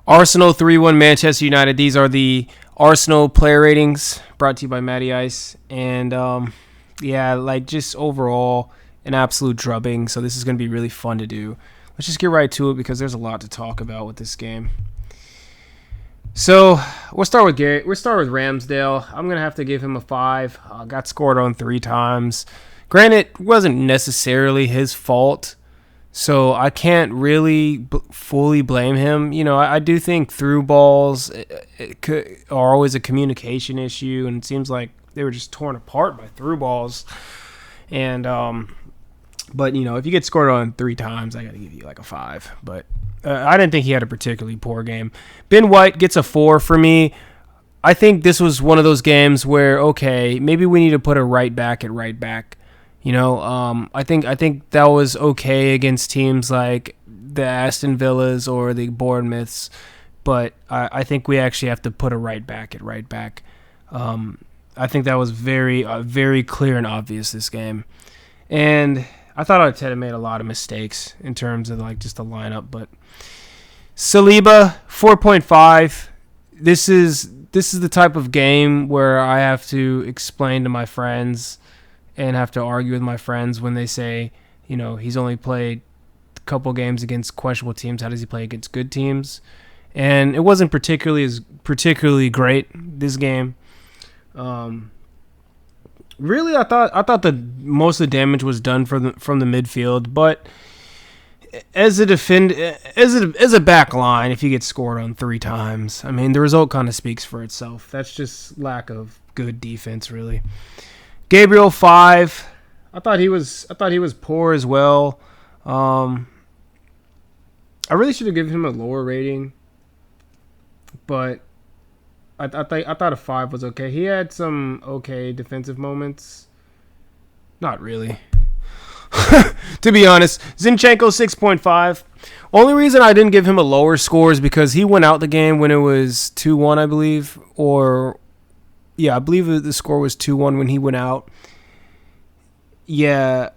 Arsenal 3-1 Manchester United. These are the Arsenal player ratings brought to you by Matty Ice. And yeah, like just overall, an absolute drubbing. So this is going to be really fun to do. Let's just get right to it because there's a lot to talk about with this game. So we'll start with Gary. We'll start with Ramsdale. I'm gonna have to give him a 5. Got scored on 3 times. Granted, it wasn't necessarily his fault, so I can't really fully blame him. You know, I do think through balls are always a communication issue, and it seems like they were just torn apart by through balls. And but you know, if you get scored on 3 times, I got to give you like a 5. But I didn't think he had a particularly poor game. Ben White gets a 4 for me. I think this was one of those games where, okay, maybe we need to put a right back at right back. You know, I think that was okay against teams like the Aston Villas or the Bournemouths, but I think we actually have to put a right back at right back. I think that was very clear and obvious this game, and I thought Arteta made a lot of mistakes in terms of like just the lineup, but Saliba 4.5. This is the type of game where I have to explain to my friends and have to argue with my friends when they say, you know, he's only played a couple games against questionable teams. How does he play against good teams? And it wasn't particularly great this game. Really, I thought that most of the damage was done from the midfield, but as a back line, if you get scored on 3 times, I mean the result kind of speaks for itself. That's just lack of good defense, really. Gabriel 5. I thought he was poor as well. I really should have given him a lower rating, but I thought a 5 was okay. He had some okay defensive moments. Not really. To be honest, Zinchenko 6.5. Only reason I didn't give him a lower score is because he went out the game when it was 2-1, I believe, or yeah, I believe the score was 2-1 when he went out. Yeah,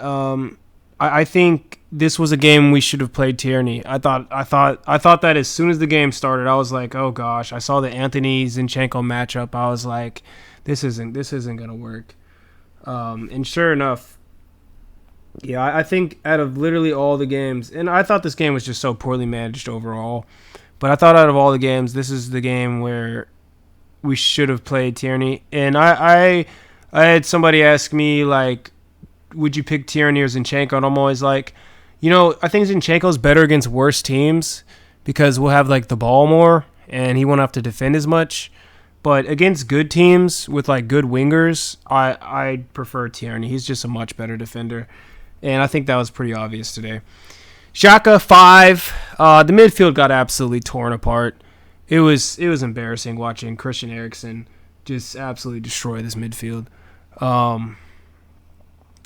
I think this was a game we should have played Tierney. I thought that as soon as the game started, I was like, oh gosh. I saw the Anthony Zinchenko matchup. I was like, this isn't gonna work. And sure enough, yeah, I think out of literally all the games, and I thought this game was just so poorly managed overall, but I thought out of all the games, this is the game where we should have played Tierney. And I had somebody ask me, like, would you pick Tierney or Zinchenko? And I'm always like, you know, I think Zinchenko's better against worse teams because we'll have, like, the ball more and he won't have to defend as much. But against good teams with, like, good wingers, I prefer Tierney. He's just a much better defender. And I think that was pretty obvious today. Xhaka, 5. The midfield got absolutely torn apart. It was embarrassing watching Christian Eriksen just absolutely destroy this midfield.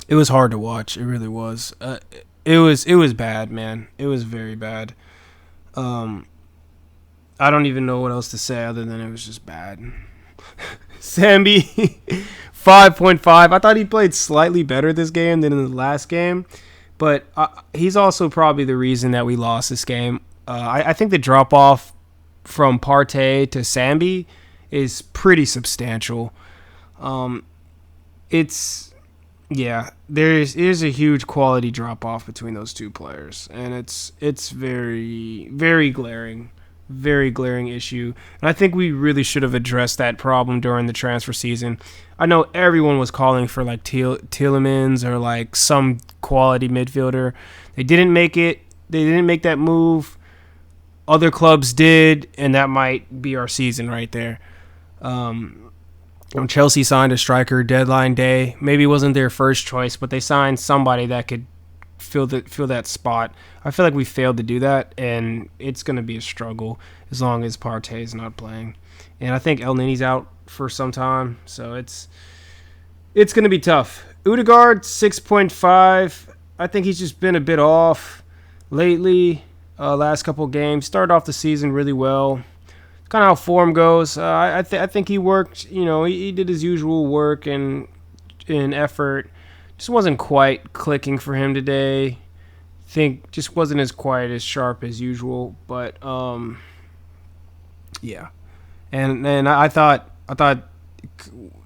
It was hard to watch. It really was. It was bad, man. It was very bad. I don't even know what else to say other than it was just bad. Sambi, 5.5. I thought he played slightly better this game than in the last game, but he's also probably the reason that we lost this game. I think the drop off from Partey to Sambi is pretty substantial. There's a huge quality drop off between those two players, and it's very glaring issue. And I think we really should have addressed that problem during the transfer season. I know everyone was calling for like Tielemans or like some quality midfielder. They didn't make it. They didn't make that move. Other clubs did, and that might be our season right there. Chelsea signed a striker deadline day. Maybe it wasn't their first choice, but they signed somebody that could fill that spot. I feel like we failed to do that, and it's going to be a struggle as long as Partey is not playing. And I think El Nini's out for some time, so it's going to be tough. Odegaard, 6.5. I think he's just been a bit off lately. Last couple of games. Started off the season really well. Kind of how form goes. I think he worked. You know, he did his usual work and effort. Just wasn't quite clicking for him today. Think just wasn't as quiet as sharp as usual. But Yeah, and I thought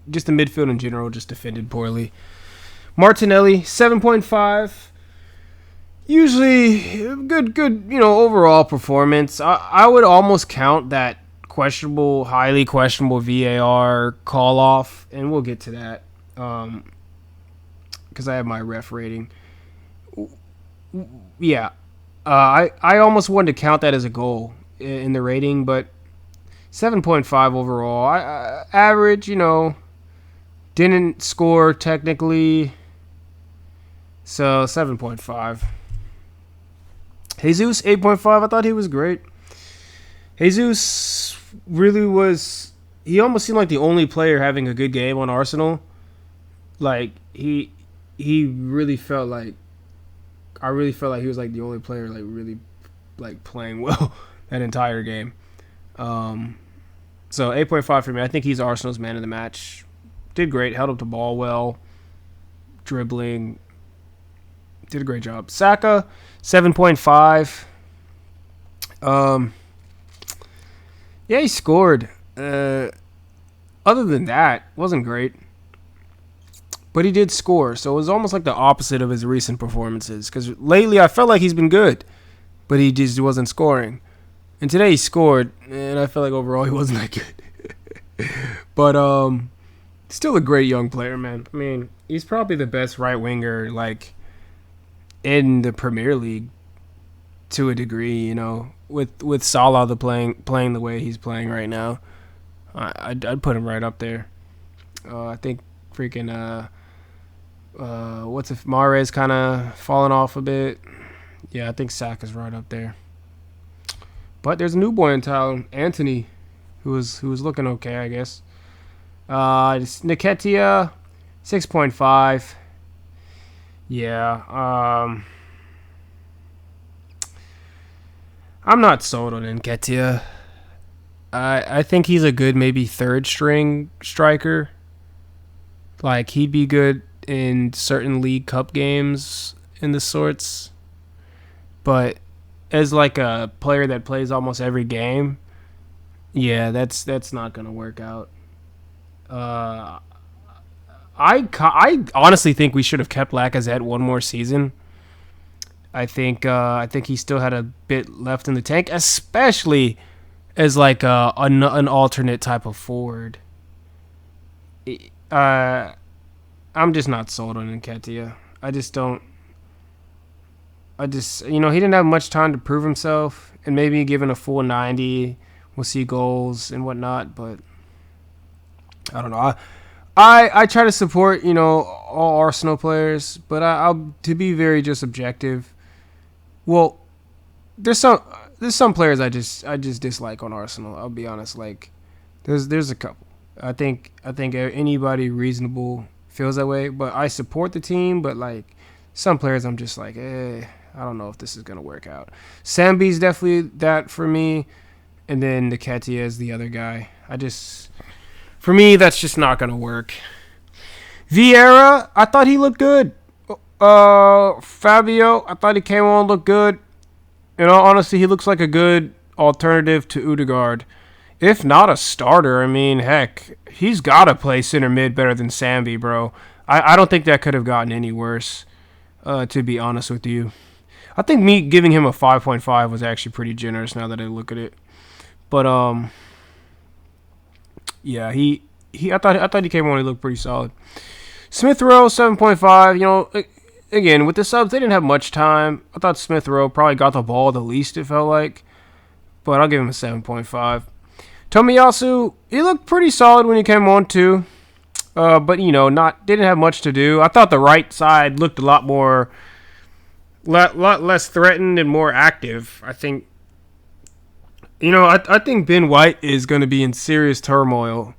just the midfield in general just defended poorly. Martinelli 7.5. Usually good, overall performance. I would almost count that highly questionable VAR call off, and we'll get to that because I have my ref rating. Yeah, I almost wanted to count that as a goal in the rating, but 7.5 overall. Average, didn't score technically, so 7.5. Jesus 8.5. I thought he was great. Jesus really was. He almost seemed like the only player having a good game on Arsenal. Like he really felt like. I really felt like he was like the only player like really like playing well that entire game. So 8.5 for me. I think he's Arsenal's man of the match. Did great. Held up the ball well. Dribbling. Did a great job. Saka 7.5. Yeah, he scored. Other than that, wasn't great. But he did score, so it was almost like the opposite of his recent performances. Because lately I felt like he's been good, but he just wasn't scoring. And today he scored, and I felt like overall he wasn't that good. But still a great young player, man. I mean, he's probably the best right winger like in the Premier League to a degree. With Salah playing the way he's playing right now, I'd put him right up there. I think freaking what's if Mahrez kind of fallen off a bit. Yeah, I think Saka's right up there. But there's a new boy in town, Anthony, who was looking okay, I guess. Nketiah 6.5. Yeah, I'm not sold on Nketiah. I think he's a good maybe third string striker. Like he'd be good in certain League Cup games in the sorts. But as like a player that plays almost every game, yeah, that's not gonna work out. I honestly think we should have kept Lacazette one more season. I think he still had a bit left in the tank, especially as like an alternate type of forward. I'm just not sold on Nketiah. I just don't. He didn't have much time to prove himself, and maybe given a full 90, we'll see goals and whatnot. But I don't know. I try to support all Arsenal players, but I'll to be very just objective. Well, there's some players I just dislike on Arsenal. I'll be honest. Like there's a couple. I think anybody reasonable feels that way. But I support the team. But like some players, I'm just like, I don't know if this is gonna work out. Sambi's definitely that for me, and then Nketiah is the other guy. For me, that's just not gonna work. Vieira, I thought he looked good. Fabio, I thought he came on and looked good. Honestly, he looks like a good alternative to Odegaard. If not a starter, I mean, heck, he's got to play center mid better than Sambi, bro. I don't think that could have gotten any worse, to be honest with you. I think me giving him a 5.5 was actually pretty generous now that I look at it. But, yeah, I thought he came on and he looked pretty solid. Smith Rowe, 7.5. Again, with the subs, they didn't have much time. I thought Smith Rowe probably got the ball the least, it felt like. But I'll give him a 7.5. Tomiyasu, he looked pretty solid when he came on too. But didn't have much to do. I thought the right side looked a lot less threatened and more active. I think I think Ben White is going to be in serious turmoil.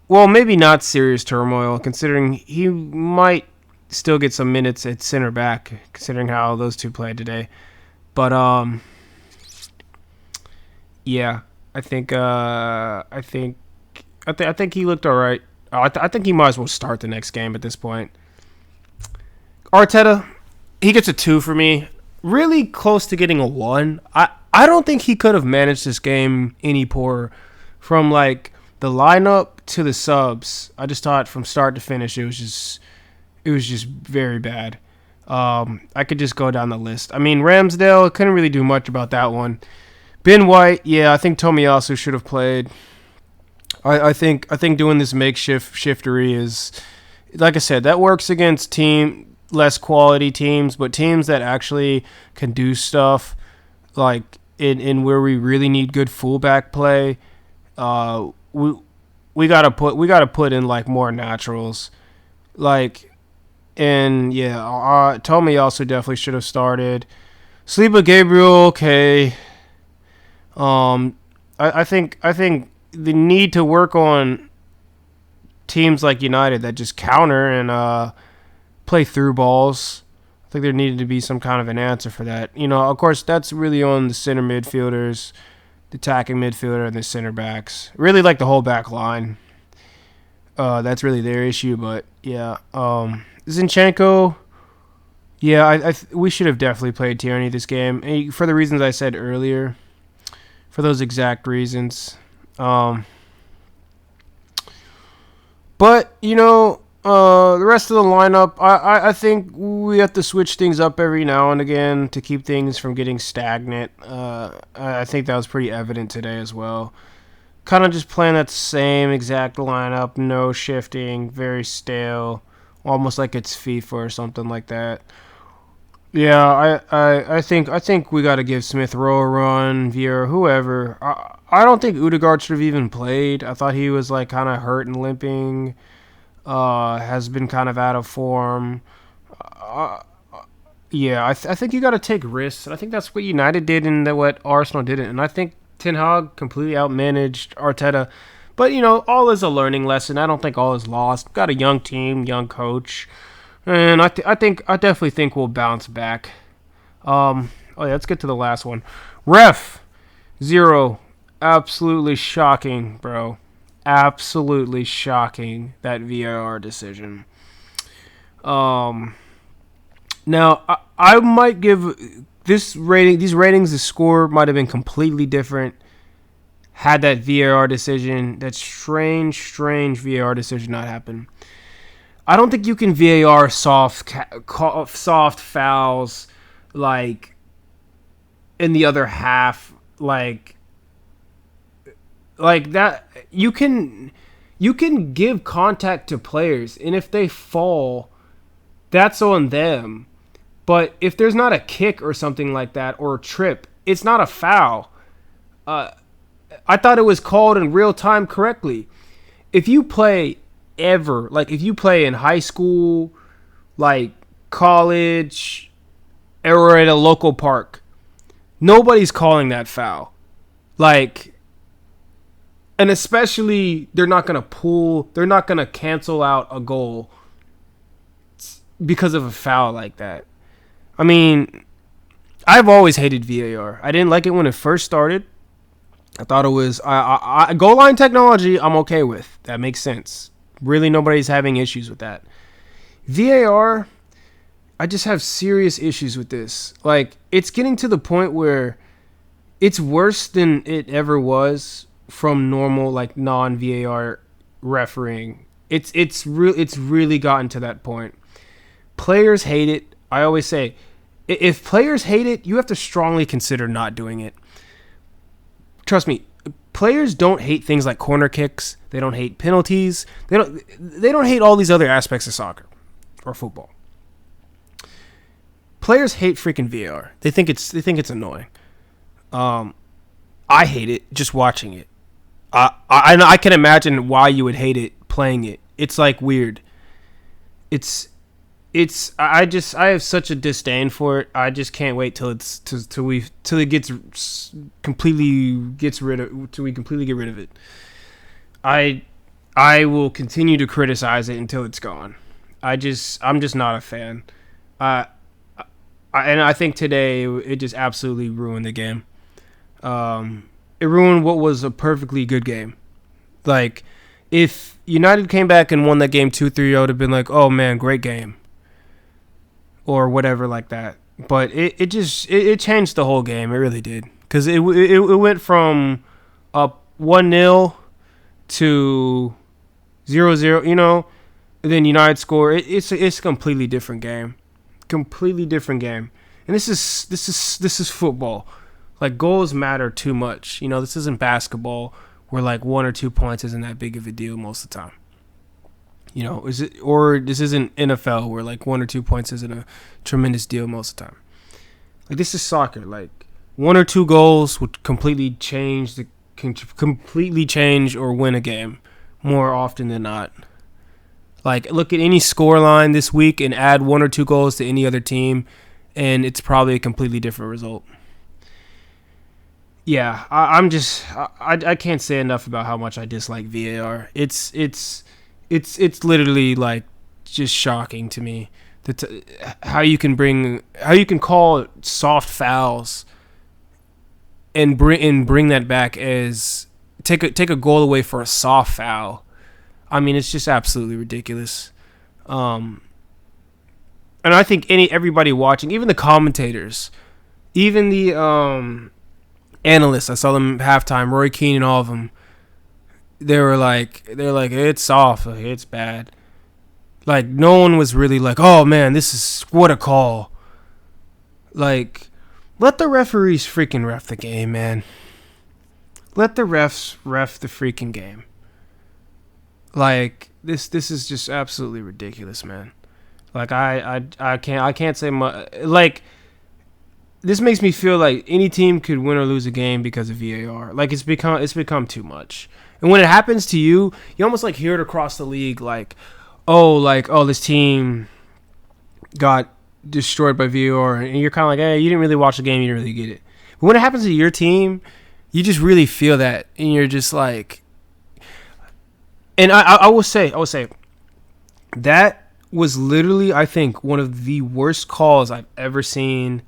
Well, maybe not serious turmoil, considering he might still get some minutes at center back, considering how those two played today. But yeah, I think he looked all right. I think he might as well start the next game at this point. Arteta, he gets a 2 for me. Really close to getting a 1. I I don't think he could have managed this game any poorer. From like the lineup to the subs, I just thought from start to finish, it was just very bad. I could just go down the list. I mean, Ramsdale couldn't really do much about that one. Ben White, yeah, I think Tomiyasu should have played. I think doing this makeshift shiftery is, like I said, that works against less quality teams, but teams that actually can do stuff like in where we really need good fullback play, we gotta put in like more naturals, like, and yeah, Tommy also definitely should have started. Saliba Gabriel, okay. I think the need to work on teams like United that just counter and play through balls. I think there needed to be some kind of an answer for that. You know, of course, that's really on the center midfielders, the attacking midfielder, and the center backs. Really, like the whole back line. That's really their issue. But yeah, Zinchenko. Yeah, we should have definitely played Tierney this game for the reasons I said earlier. For those exact reasons. But you know, the rest of the lineup, I think we have to switch things up every now and again to keep things from getting stagnant. I think that was pretty evident today as well. Kind of just playing that same exact lineup, no shifting, very stale, almost like it's FIFA or something like that. Yeah, I think we got to give Smith Rowe a run, Vieira, whoever. I don't think Odegaard should have even played. I thought he was like kind of hurt and limping. Has been kind of out of form. Yeah, I think you got to take risks. And I think that's what United did and what Arsenal didn't. And I think Ten Hag completely outmanaged Arteta. But, you know, all is a learning lesson. I don't think all is lost. Got a young team, young coach. And I definitely think we'll bounce back. Oh yeah, let's get to the last one. Ref 0. Absolutely shocking, bro. Absolutely shocking, that VAR decision. Now I might give these ratings, the score might have been completely different had that VAR decision, that strange VAR decision not happen. I don't think you can VAR soft fouls like in the other half, like that. You can give contact to players, and if they fall, that's on them. But if there's not a kick or something like that, or a trip, it's not a foul. I thought it was called in real time correctly. If you play if you play in high school, like college, or at a local park, nobody's calling that foul. Like, and especially they're not going to cancel out a goal because of a foul like that. I mean, I've always hated VAR. I didn't like it when it first started. I thought it was goal line technology I'm okay with. That makes sense. Really, nobody's having issues with that. VAR, I just have serious issues with this. Like, it's getting to the point where it's worse than it ever was from normal, like, non-VAR refereeing. It's really gotten to that point. Players hate it. I always say, if players hate it, you have to strongly consider not doing it. Trust me, players don't hate things like corner kicks. They don't hate penalties. They don't hate all these other aspects of soccer or football. Players hate freaking VAR. They think it's annoying. I hate it just watching it. I can imagine why you would hate it playing it. It's like weird. I have such a disdain for it. I just can't wait till we completely get rid of it. I will continue to criticize it until it's gone. I'm just not a fan. And I think today it just absolutely ruined the game. It ruined what was a perfectly good game. Like, if United came back and won that game 2-3, I would have been like, oh man, great game. Or whatever like that. But it changed the whole game. It really did. because it went from up 1-0 to 0-0, you know, and then United score. It's a completely different game, completely different game. And this is football. Like, goals matter too much. You know, this isn't basketball where like 1 or 2 points isn't that big of a deal most of the time. You know, or this isn't NFL where like 1 or 2 points isn't a tremendous deal most of the time. Like, this is soccer. Like, 1 or 2 goals would completely change or win a game more often than not. Like, look at any scoreline this week and add 1 or 2 goals to any other team, and it's probably a completely different result. Yeah, I can't say enough about how much I dislike VAR. It's literally like just shocking to me that how you can call soft fouls and bring that back as take a goal away for a soft foul. I mean, it's just absolutely ridiculous. And I think everybody watching, even the commentators, even the analysts, I saw them at halftime, Roy Keane and all of them, they're like, it's soft, it's bad. Like, no one was really like, oh man, what a call. Like, let the referees freaking ref the game, man. Let the refs ref the freaking game. Like, this is just absolutely ridiculous, man. Like, I can't say much. Like, this makes me feel like any team could win or lose a game because of VAR. Like, it's become too much. And when it happens to you, you almost like hear it across the league, like, oh, this team got destroyed by VAR, and you're kind of like, hey, you didn't really watch the game, you didn't really get it. But when it happens to your team, you just really feel that, and you're just like, and I will say that was literally, I think, one of the worst calls I've ever seen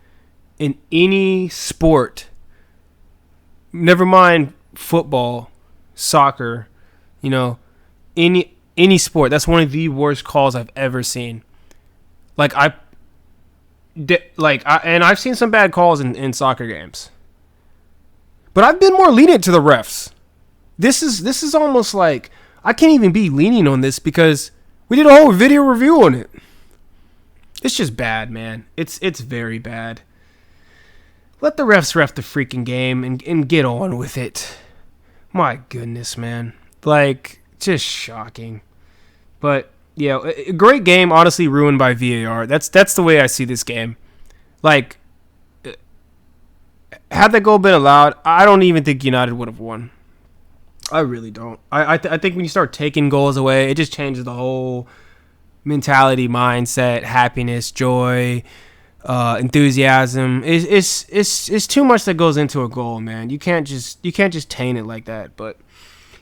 in any sport. Never mind football, soccer, you know, any sport. That's one of the worst calls I've ever seen. Like, and I've seen some bad calls in soccer games, but I've been more lenient to the refs. This is almost like I can't even be lenient on this because we did a whole video review on it. It's just bad, man. It's very bad. Let the refs ref the freaking game and get on with it. My goodness, man. Like, just shocking. But yeah, a great game, honestly, ruined by VAR. That's the way I see this game. Like, had that goal been allowed, I don't even think United would have won. I really don't. I think when you start taking goals away, it just changes the whole mentality, mindset, happiness, joy, enthusiasm. It's too much that goes into a goal, man. You can't just taint it like that. But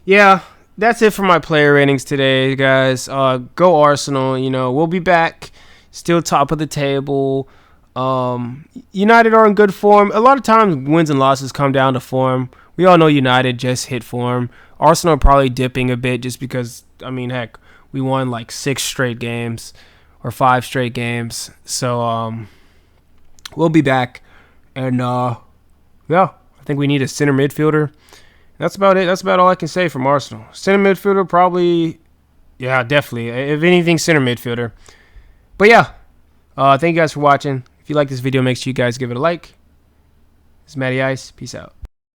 yeah, that's it for my player ratings today, guys. Go Arsenal. You know, we'll be back, still top of the table. United are in good form. A lot of times wins and losses come down to form. We all know United just hit form. Arsenal are probably dipping a bit just because, I mean, heck, we won like 6 straight games or 5 straight games. So we'll be back. And yeah, I think we need a center midfielder. That's about it. That's about all I can say from Arsenal. Center midfielder, probably, yeah, definitely. If anything, center midfielder. But yeah, thank you guys for watching. If you like this video, make sure you guys give it a like. This is Matty Ice. Peace out.